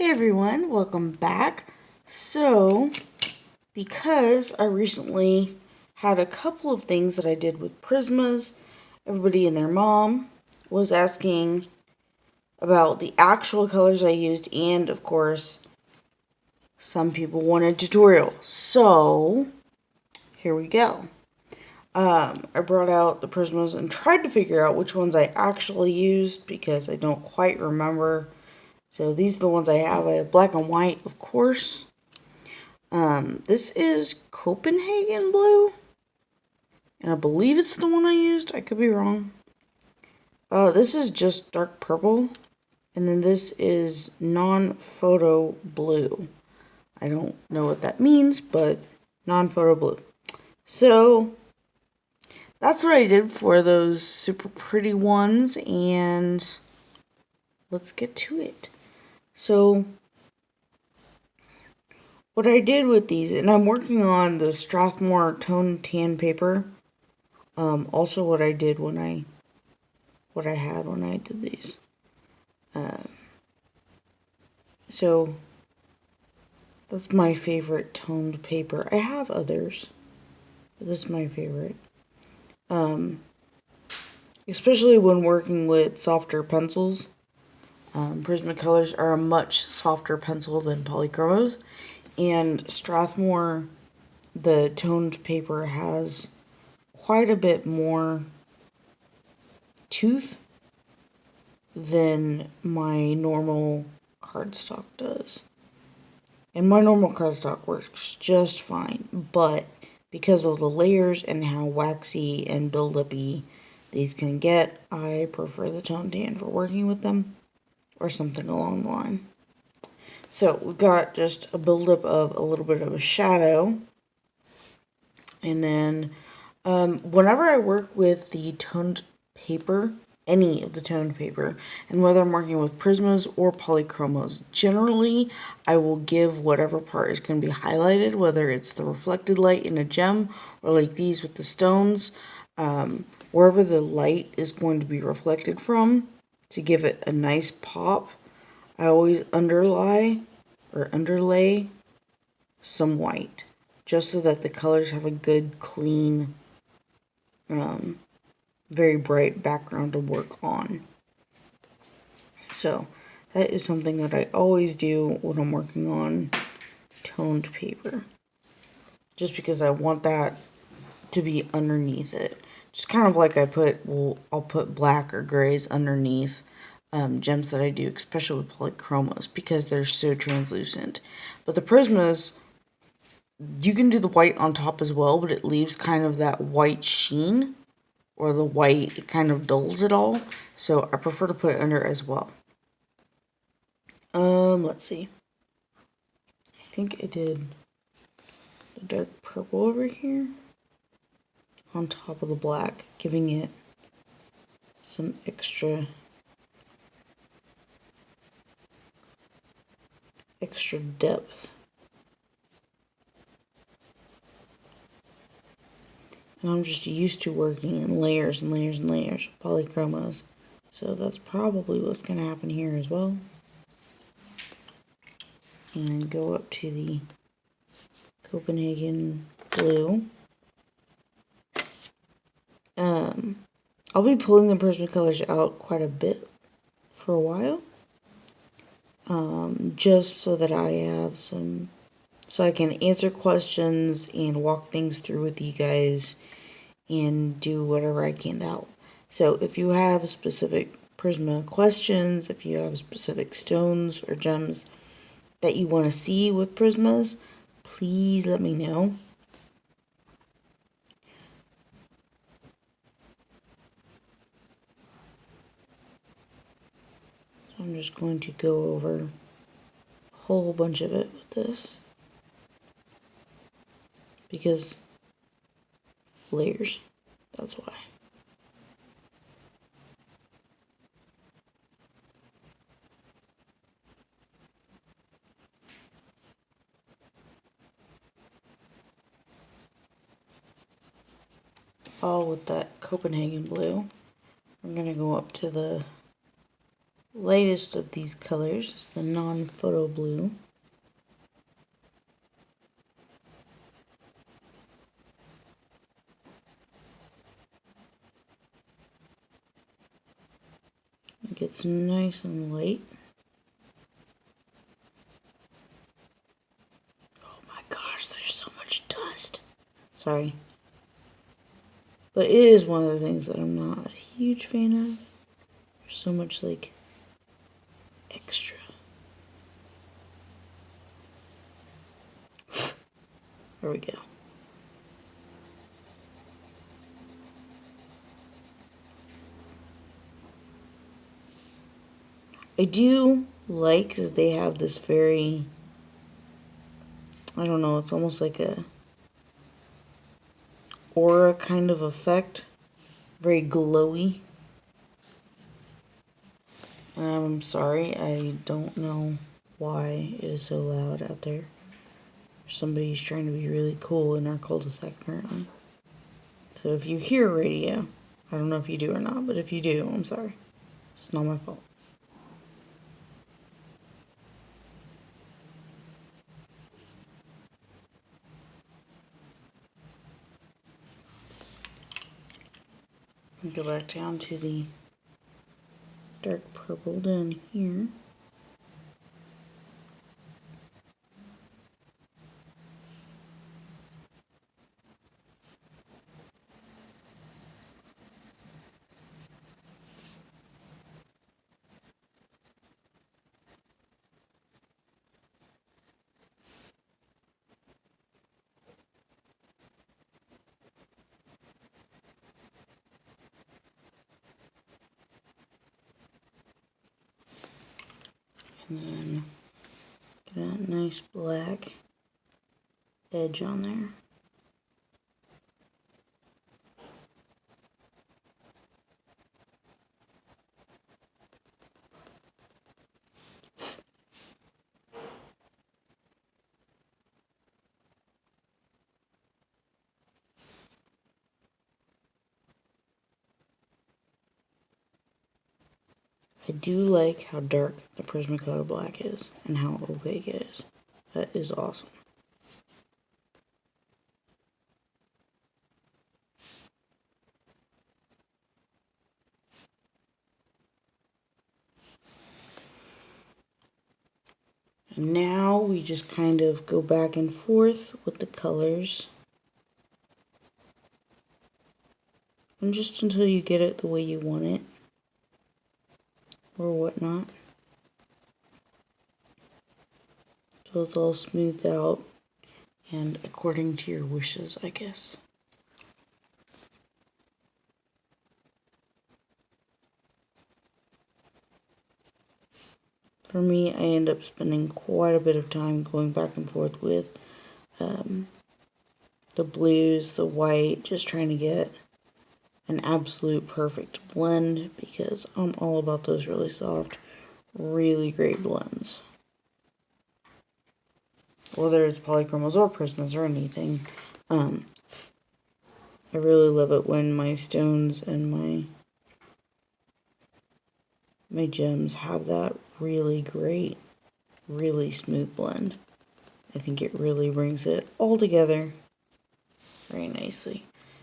Hey everyone, welcome back. So, because I recently had a couple of things that I did with Prismas, everybody and their mom was asking about the actual colors I used, and of course, some people wanted tutorial. So, here we go. I brought out the Prismas and tried to figure out which ones I actually used because I don't quite remember. So these are the ones I have. I have black and white, of course. This is Copenhagen blue, and I believe it's the one I used. I could be wrong. This is just dark purple, and then this is non-photo blue. I don't know what that means, but non-photo blue. So that's what I did for those super pretty ones, and let's get to it. So what I did with these, and I'm working on the Strathmore Tone Tan paper. Also what I did when I had when I did these. So that's my favorite toned paper. I have others, but this is my favorite. Especially when working with softer pencils. Prismacolors are a much softer pencil than polychromos, and Strathmore, the toned paper, has quite a bit more tooth than my normal cardstock does. And my normal cardstock works just fine, but because of the layers and how waxy and build-up-y these can get, I prefer the Tone Tan for working with them, or something along the line. So we've got just a buildup of a little bit of a shadow, and then whenever I work with the toned paper, any of the toned paper, and whether I'm working with Prismas or polychromos, generally I will give whatever part is going to be highlighted, whether it's the reflected light in a gem or like these with the stones, wherever the light is going to be reflected from, to give it a nice pop, I always underlay some white, just so that the colors have a good, clean, very bright background to work on. So that is something that I always do when I'm working on toned paper, just because I want that to be underneath it. Just kind of like I'll put black or grays underneath gems that I do, especially with polychromos, because they're so translucent. But the Prismas, you can do the white on top as well, but it leaves kind of that white sheen, or the white, it kind of dulls it all. So I prefer to put it under as well. Let's see. I think I did the dark purple over here on top of the black, giving it some extra depth. And I'm just used to working in layers and layers and layers of polychromos, so that's probably what's going to happen here as well. And go up to the Copenhagen blue. I'll be pulling the Prismacolors out quite a bit for a while, just so that I have so I can answer questions and walk things through with you guys and do whatever I can to help. So if you have specific Prisma questions, if you have specific stones or gems that you want to see with Prismas, please let me know. So I'm just going to go over a whole bunch of it with this, because layers, that's why. All with that Copenhagen blue. I'm going to go up to the lightest of these colors is the non-photo blue. It gets nice and light. Oh my gosh, there's so much dust. Sorry. But it is one of the things that I'm not a huge fan of. There's so much, like, extra. There we go. I do like that they have this very, I don't know, it's almost like a aura kind of effect. Very glowy. I'm sorry, I don't know why it is so loud out there. Somebody's trying to be really cool in our cul-de-sac apparently. So if you hear radio, I don't know if you do or not, but if you do, I'm sorry. It's not my fault. Go back down to the dark purple down here. And then get a nice black edge on there. I do like how dark the Prismacolor black is and how opaque it is. That is awesome. And now we just kind of go back and forth with the colors. And just until you get it the way you want it. Or whatnot. So it's all smoothed out and according to your wishes, I guess. For me, I end up spending quite a bit of time going back and forth with the blues, the white, just trying to get an absolute perfect blend because I'm all about those really soft, really great blends. Whether it's polychromos or prismas or anything, I really love it when my stones and my gems have that really great, really smooth blend. I think it really brings it all together very nicely.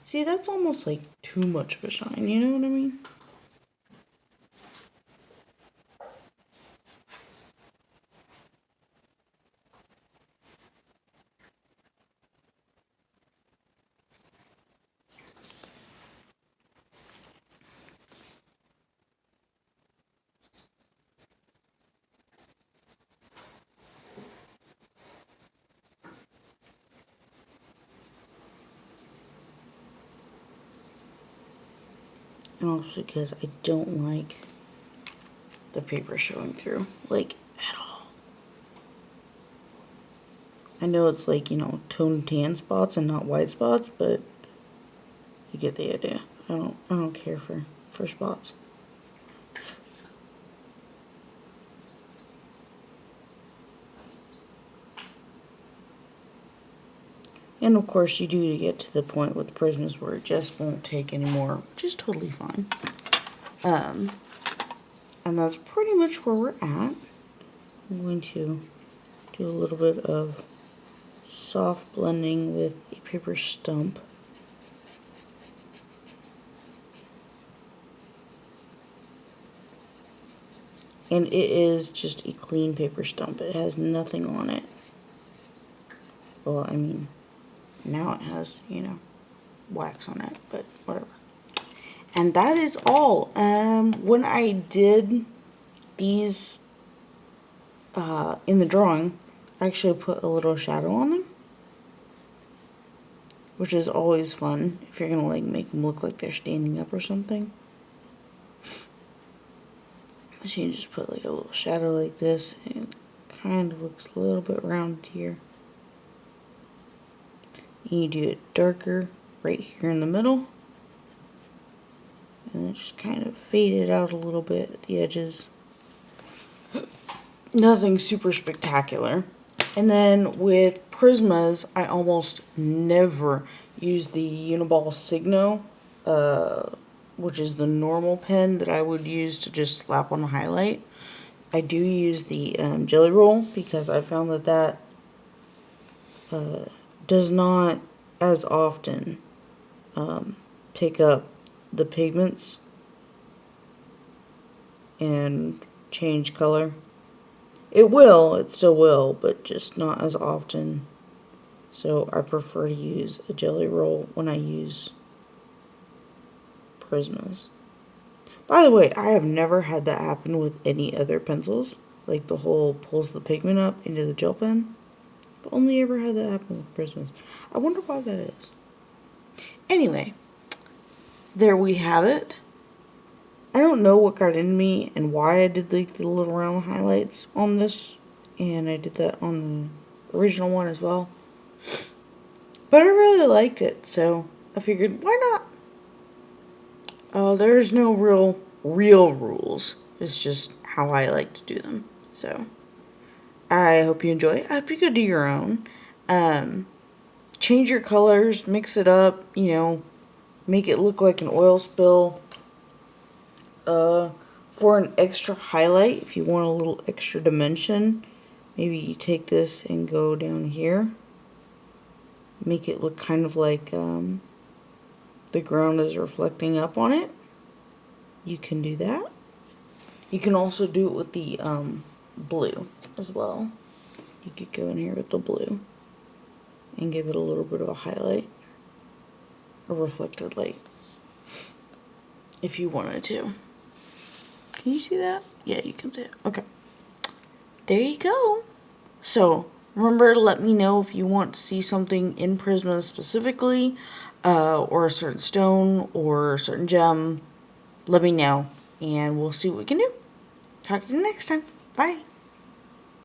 See, that's almost like too much of a shine, you know what I mean? And also because I don't like the paper showing through, like, at all. I know it's like, you know, toned tan spots and not white spots, but you get the idea. I don't care for spots. And of course you do get to the point with Prismas where it just won't take anymore, which is totally fine. And that's pretty much where we're at. I'm going to do a little bit of soft blending with a paper stump. And it is just a clean paper stump. It has nothing on it. Well, I mean, now it has, you know, wax on it, but whatever. And that is all. When I did these in the drawing, I actually put a little shadow on them, which is always fun if you're gonna like make them look like they're standing up or something. So you just put like a little shadow like this, and it kind of looks a little bit rounded here. You do it darker right here in the middle, and then just kind of fade it out a little bit at the edges. Nothing super spectacular. And then with Prismas, I almost never use the Uniball Signo, which is the normal pen that I would use to just slap on the highlight. I do use the Jelly Roll because I found that does not as often pick up the pigments and change color. It will, it still will, but just not as often. So I prefer to use a Jelly Roll when I use Prismas. By the way, I have never had that happen with any other pencils. Like the whole pulls the pigment up into the gel pen. But only ever had that happen with Prismas. I wonder why that is. Anyway, there we have it. I don't know what got into me and why I did like the little round highlights on this. And I did that on the original one as well. But I really liked it, so I figured, why not? There's no real rules. It's just how I like to do them. So, I hope you enjoy it. I hope you could do your own. Change your colors, mix it up, you know, make it look like an oil spill. For an extra highlight, if you want a little extra dimension, maybe you take this and go down here. Make it look kind of like the ground is reflecting up on it. You can do that. You can also do it with the blue as well. You could go in here with the blue and give it a little bit of a highlight, a reflected light, if you wanted to. Can you see that? Yeah, you can see it. Okay. There you go. So, remember to let me know if you want to see something in Prisma specifically, or a certain stone, or a certain gem. Let me know, and we'll see what we can do. Talk to you next time. Bye.